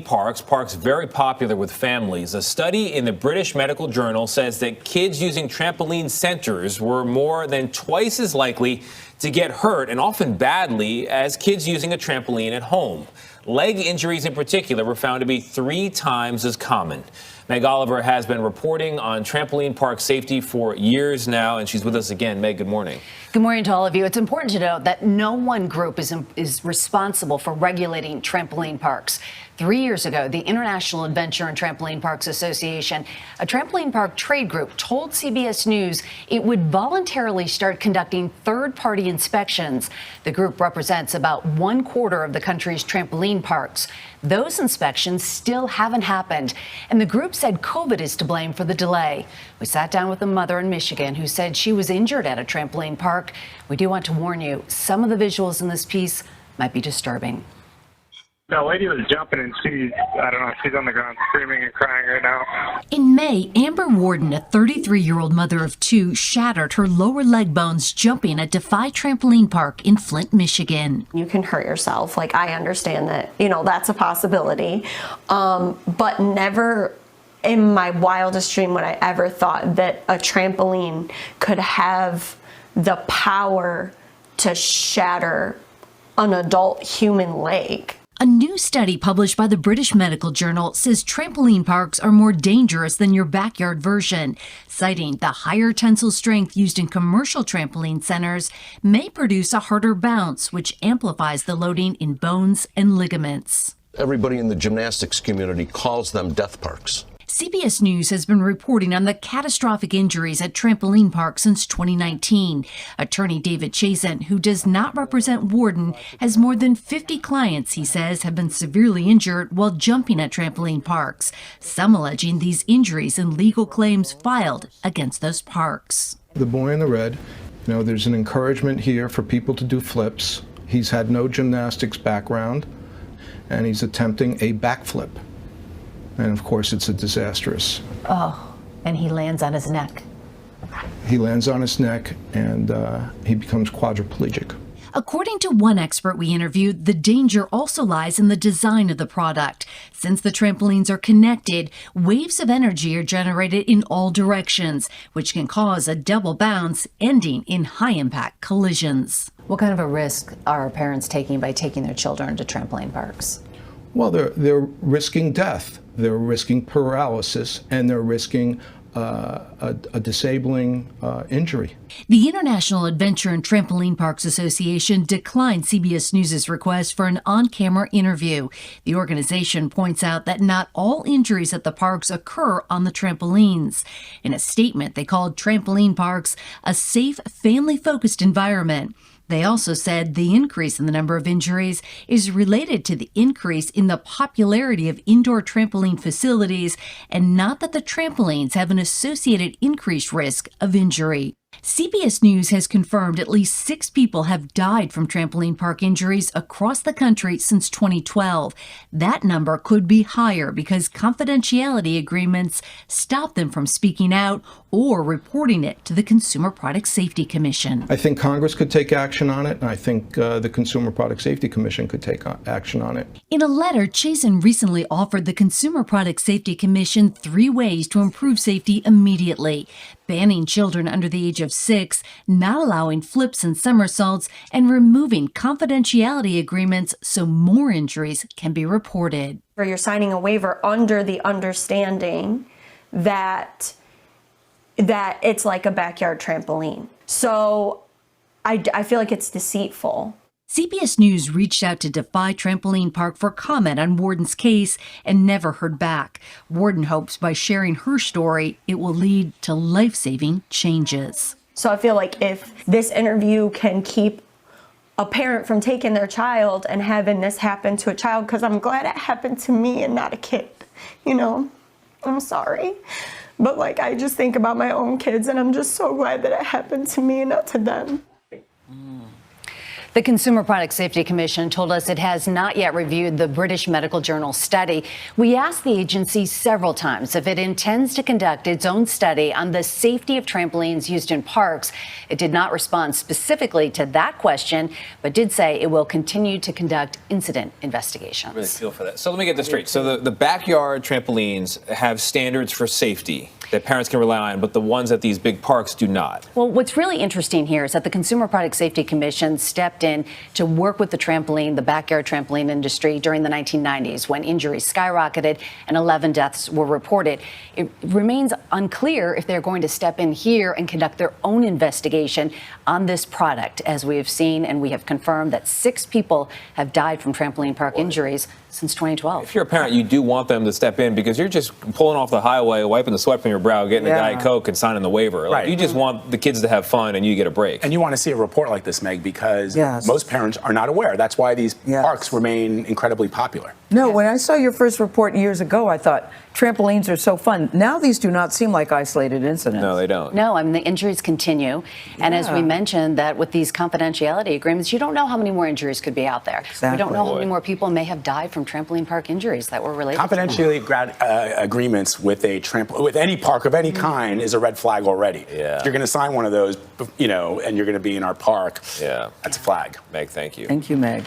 Parks very popular with families. A study in the British Medical Journal says that kids using trampoline centers were more than twice as likely to get hurt, and often badly, as kids using a trampoline at home. Leg injuries in particular were found to be 3 times as common. Meg Oliver has been reporting on trampoline park safety for years now, and she's with us again. Meg, good morning. Good morning to all of you. It's important to note that no one group is responsible for regulating trampoline parks. 3 years ago, the International Adventure and Trampoline Parks Association, a trampoline park trade group, told CBS News it would voluntarily start conducting third-party inspections. The group represents about 1/4 of the country's trampoline parks. Those inspections still haven't happened, and the group said COVID is to blame for the delay. We sat down with a mother in Michigan who said she was injured at a trampoline park. We do want to warn you, some of the visuals in this piece might be disturbing. The lady was jumping and I don't know, she's on the ground screaming and crying right now. In May, Amber Warden, a 33-year-old mother of 2, shattered her lower leg bones jumping at Defy Trampoline Park in Flint, Michigan. You can hurt yourself. Like, I understand that, that's a possibility. But never in my wildest dream would I ever thought that a trampoline could have the power to shatter an adult human leg. A new study published by the British Medical Journal says trampoline parks are more dangerous than your backyard version, citing the higher tensile strength used in commercial trampoline centers may produce a harder bounce, which amplifies the loading in bones and ligaments. Everybody in the gymnastics community calls them death parks. CBS News has been reporting on the catastrophic injuries at trampoline parks since 2019. Attorney David Chazen, who does not represent Warden, has more than 50 clients, he says, have been severely injured while jumping at trampoline parks, some alleging these injuries in legal claims filed against those parks. The boy in the red, there's an encouragement here for people to do flips. He's had no gymnastics background, and he's attempting a backflip. And of course, it's a disastrous. Oh, and he lands on his neck. He lands on his neck and he becomes quadriplegic. According to one expert we interviewed, the danger also lies in the design of the product. Since the trampolines are connected, waves of energy are generated in all directions, which can cause a double bounce, ending in high-impact collisions. What kind of a risk are parents taking by taking their children to trampoline parks? Well, they're risking death. They're risking paralysis, and they're risking a disabling injury. The International Adventure and Trampoline Parks Association declined CBS News' request for an on-camera interview. The organization points out that not all injuries at the parks occur on the trampolines. In a statement, they called trampoline parks a safe, family-focused environment. They also said the increase in the number of injuries is related to the increase in the popularity of indoor trampoline facilities and not that the trampolines have an associated increased risk of injury. CBS News has confirmed at least 6 people have died from trampoline park injuries across the country since 2012. That number could be higher because confidentiality agreements stop them from speaking out or reporting it to the Consumer Product Safety Commission. I think Congress could take action on it, and I think the Consumer Product Safety Commission could take action on it. In a letter, Chazen recently offered the Consumer Product Safety Commission 3 ways to improve safety immediately: banning children under the age of 6, not allowing flips and somersaults, and removing confidentiality agreements so more injuries can be reported. Or you're signing a waiver under the understanding that it's like a backyard trampoline. So I feel like it's deceitful. CBS News reached out to Defy Trampoline Park for comment on Warden's case and never heard back. Warden hopes by sharing her story, it will lead to life-saving changes. So I feel like if this interview can keep a parent from taking their child and having this happen to a child, because I'm glad it happened to me and not a kid, I'm sorry. But I just think about my own kids, and I'm just so glad that it happened to me and not to them. The Consumer Product Safety Commission told us it has not yet reviewed the British Medical Journal study. We asked the agency several times if it intends to conduct its own study on the safety of trampolines used in parks. It did not respond specifically to that question, but did say it will continue to conduct incident investigations. I really feel for that. So let me get this straight. So the backyard trampolines have standards for safety that parents can rely on, but the ones at these big parks do not. Well, what's really interesting here is that the Consumer Product Safety Commission stepped in to work with the backyard trampoline industry during the 1990s when injuries skyrocketed and 11 deaths were reported. It remains unclear if they're going to step in here and conduct their own investigation on this product. As we have seen, and we have confirmed that 6 people have died from trampoline park injuries since 2012. If you're a parent, you do want them to step in because you're just pulling off the highway, wiping the sweat from your brow, getting a Diet Coke and signing the waiver. Like, you just want the kids to have fun and you get a break. And you want to see a report like this, Meg, because most parents are not aware. That's why these parks remain incredibly popular. No, when I saw your first report years ago, I thought trampolines are so fun. Now these do not seem like isolated incidents. No, they don't. No, I mean, the injuries continue. And as we mentioned, that with these confidentiality agreements, you don't know how many more injuries could be out there. Exactly. We don't know how many more people may have died from trampoline park injuries that were related Confidentiality agreements with with any park of any kind is a red flag already. Yeah. If you're going to sign one of those, and you're going to be in our park, that's a flag. Meg, thank you. Thank you, Meg.